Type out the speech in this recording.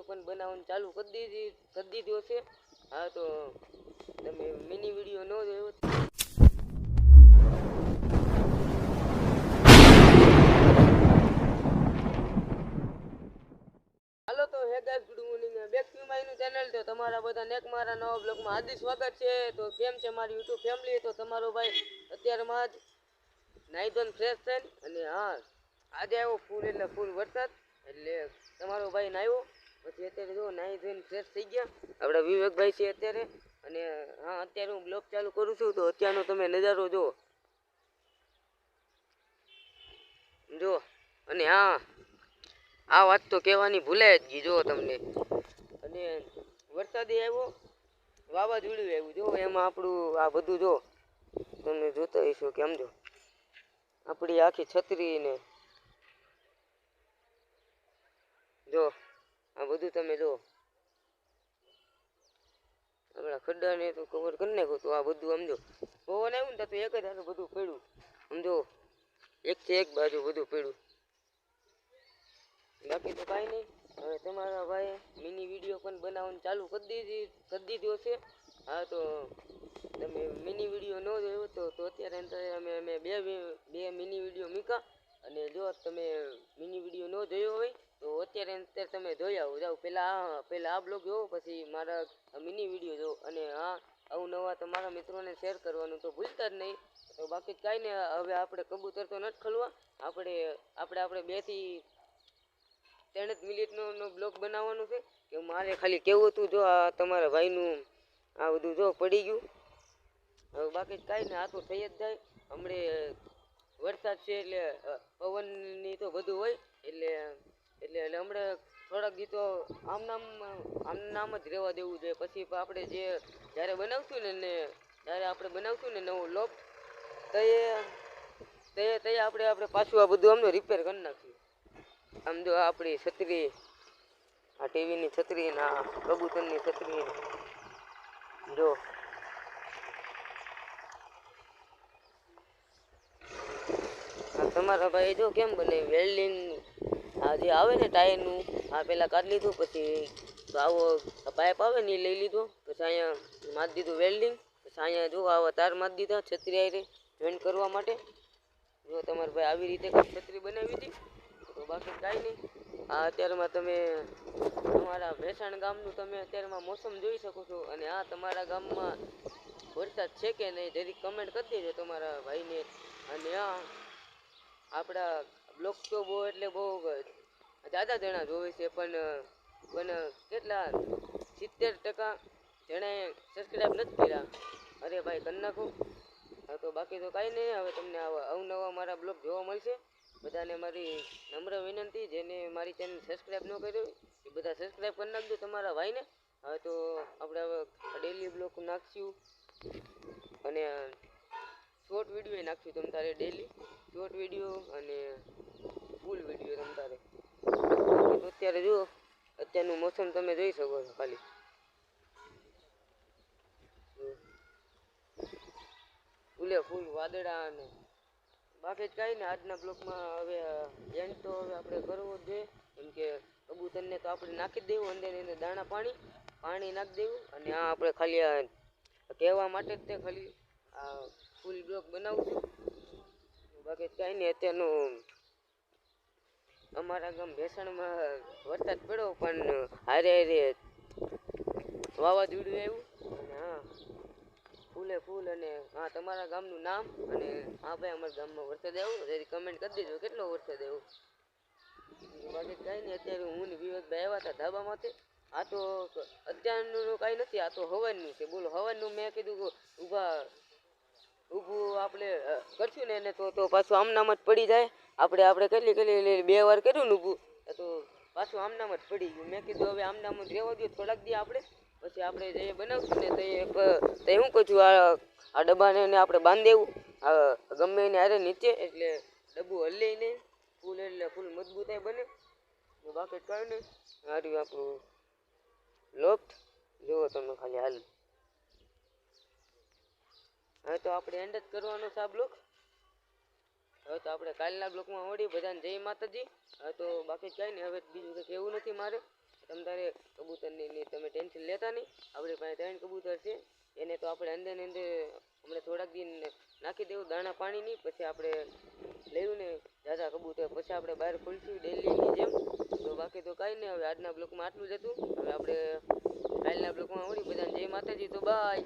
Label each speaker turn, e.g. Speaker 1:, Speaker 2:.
Speaker 1: પણ બનાવવાનું ચાલુ કરી દીધું છે. હા તો તમે મિની વિડીયો ન જોયો હાલો તો હે guys good morning back to my new channel. તો તમારા બધા નેક મારા નવા બ્લોગમાં હાર્દિક સ્વાગત છે. તો કેમ છે મારી યુટ્યુબ ફેમિલી? તો તમારો ભાઈ અત્યારમાં જ નાઈ ધોઈને ફ્રેશ થઈને અને હા આજે આવ્યો ફૂલ એટલે ફૂલ વરસાદ એટલે તમારો ભાઈ નાહ્યો પછી અત્યારે જો નાહી ધોઈને ફ્રેશ થઈ ગયા આપણા વિવેકભાઈ છે અત્યારે. અને હા અત્યારે હું બ્લોગ ચાલુ કરું છું તો અત્યારનો તમે નજારો જો અને હા આ વાત તો કહેવાની ભૂલાય જ ગઈ જો તમને. અને વરસાદી આવ્યો વાવાઝોડું આવ્યું જો એમાં આપણું આ બધું જો તમે જોતા હશો કે સમજો આપણી આખી છત્રી ને જો આ બધું તમે જો આપણા ખડ્ડાને તો કવર કરી નાખો તો આ બધું સમજો પવન આવ્યું ને તો એક જ હારે બધું પડ્યું સમજો એકથી એક બાજુ બધું પડ્યું. બાકી તો કાંઈ નહીં. હવે તમારા ભાઈ મિની વિડીયો પણ બનાવવાનું ચાલુ કરી દીધો છે. હા તો તમે મિની વિડીયો ન જોયો તો અત્યારે અમે બે મિની વિડીયો મૂક્યા. અને જો તમે મિની વિડીયો ન જોયો હોય તો અત્યારે તમે જોઈ આવો જાઓ. પહેલાં આ બ્લોગ જોવો પછી મારા મિની વિડીયો જોવો. અને હા અવનવા તમારા મિત્રોને શેર કરવાનું તો ભૂલતા જ નહીં. તો બાકી કાંઈ નહીં. હવે આપણે કબૂતર તો નથી ખોલવા. આપણે 2 થી 3 મિનિટનો બ્લોગ બનાવવાનું છે કે મારે ખાલી કેવું હતું જો આ તમારા ભાઈનું આ બધું જો પડી ગયું. હવે બાકી કાંઈ નહીં. આ તો થઈ જ જાય. હમણાં વરસાદ છે એટલે પવનની તો બધું હોય એટલે હમણાં થોડાક દી તો આમ નામ જ રહેવા દેવું જોઈએ. પછી આપણે જ્યારે બનાવશું ને નવો લોક તે આપણે પાછું આ બધું અમને રિપેર કરી નાખ્યું. આમ જો આપણી છત્રી આ ટીવીની છત્રી ને આ કબૂતરની છત્રી જો તમારા ભાઈ જો કેમ બને વેલ્ડિંગ આ જે આવે ને ટાયરનું આ પહેલાં કાઢી લીધું પછી આવો પાઇપ આવે ને એ લઈ લીધો પછી અહીંયા મારી દીધું વેલ્ડિંગ. પછી અહીંયા જો આવા તાર મારી દીધા છત્રી આવીને જોઈન્ટ કરવા માટે. જો તમારા ભાઈ આવી રીતે છત્રી બનાવી હતી. તો બાકી કાંઈ નહીં. આ અત્યારમાં તમે તમારા ભેસાણ ગામનું તમે અત્યારમાં મોસમ જોઈ શકો છો. અને આ તમારા ગામમાં વરસાદ છે કે નહીં જરીક કમેન્ટ કરી દેજો તમારા ભાઈને. અને આ આપણા બ્લોગ તો બહુ જાજા જણા જોવે છે પણ કેટલા 70% જણાએ સબસ્ક્રાઈબ નથી કર્યા. અરે ભાઈ કરી નાખો. હા તો બાકી તો કાંઈ નહીં. હવે તમને અવનવા મારા બ્લોગ જોવા મળશે. બધાને મારી નમ્ર વિનંતી જેને મારી ચેનલ સબસ્ક્રાઈબ ન કર્યો એ બધા સબસ્ક્રાઈબ કરી નાખજો તમારા ભાઈને. હવે તો આપણે હવે ડેલી બ્લોગ નાખશું અને શોર્ટ વિડીયો નાખશું તમ તારે ડેલી શોર્ટ વિડીયો અને ફૂલ વિડીયો તમ તારે. તો અત્યારે જુઓ અત્યારનું મોસમ તમે જોઈ શકો છો ખાલી ફૂલ વાદળા અને બાકી જ કાંઈ ને. આજના બ્લોકમાં હવે એન્ડ તો હવે આપણે કરવો જ જોઈએ. કેમ કે કબૂતરને તો આપણે નાખી જ દેવું અંદર એને દાણા પાણી નાખી દેવું. અને આ આપણે ખાલી આ કહેવા માટે જ તે ખાલી આ ફૂલ બ્લોક બનાવું છું. બાકી જ કાંઈ નહીં. અત્યારનું અમારા ગામ ભેસાણમાં વરસાદ પડ્યો પણ હારે વાવાઝોડું આવ્યું. અને હા ફૂલ અને હા તમારા ગામનું નામ અને હા ભાઈ અમારા ગામમાં વરસાદ આવ્યો જરી કમેન્ટ કરી દેજો કેટલો વરસાદ આવ્યો. બાકી કાંઈ નહીં. અત્યારે હું ને વિવેકભાઈ આવ્યા હતા ધાબામાંથી. આ તો અત્યારનું કાંઈ નથી. આ તો હવારનું છે. બોલો હવારનું મેં કીધું ઊભું આપણે કરશું ને એને તો પાછું આમનામ જ પડી જાય. આપણે કેટલી 2 વાર કર્યું ને ઊભું તો પાછું આમનામ જ પડી ગયું. મેં કીધું હવે આમનામ જ રહેવા દો થોડાક દી આપણે પછી આપણે જે બનાવશું ને તે શું કહું છું આ ડબ્બાને આપણે બાંધી દેવું ગમે એને હારે નીચે એટલે ડબ્બું હલે નહીં. ફૂલ મજબૂતાઈ બને. બાકી કાંઈ નહીં. સારું આપણું લોફ્ટ જુઓ તમે ખાલી હાલ. હવે તો આપણે એન્ડ જ કરવાનો છે આ બ્લોક. હવે તો આપણે કાલના બ્લોકમાં મળી. બધાને જય માતાજી. હવે તો બાકી કાંઈ નહીં. હવે બીજું કંઈ કહેવું નથી મારે. તમ તારે કબૂતરની તમે ટેન્શન લેતા નહીં. આપણી પાસે 3 કબૂતર છે. એને તો આપણે અંદર ને અંદર હમણાં થોડાક દિન નાખી દેવું દાણા પાણીની, પછી આપણે લેવું ને દાદા કબૂતર, પછી આપણે બહાર ખોલશું ડેલીની જેમ. તો બાકી તો કાંઈ નહીં. હવે આજના બ્લોકમાં આટલું જ હતું. હવે આપણે કાલના બ્લોકમાં મળી. બધાને જય માતાજી. તો બાય.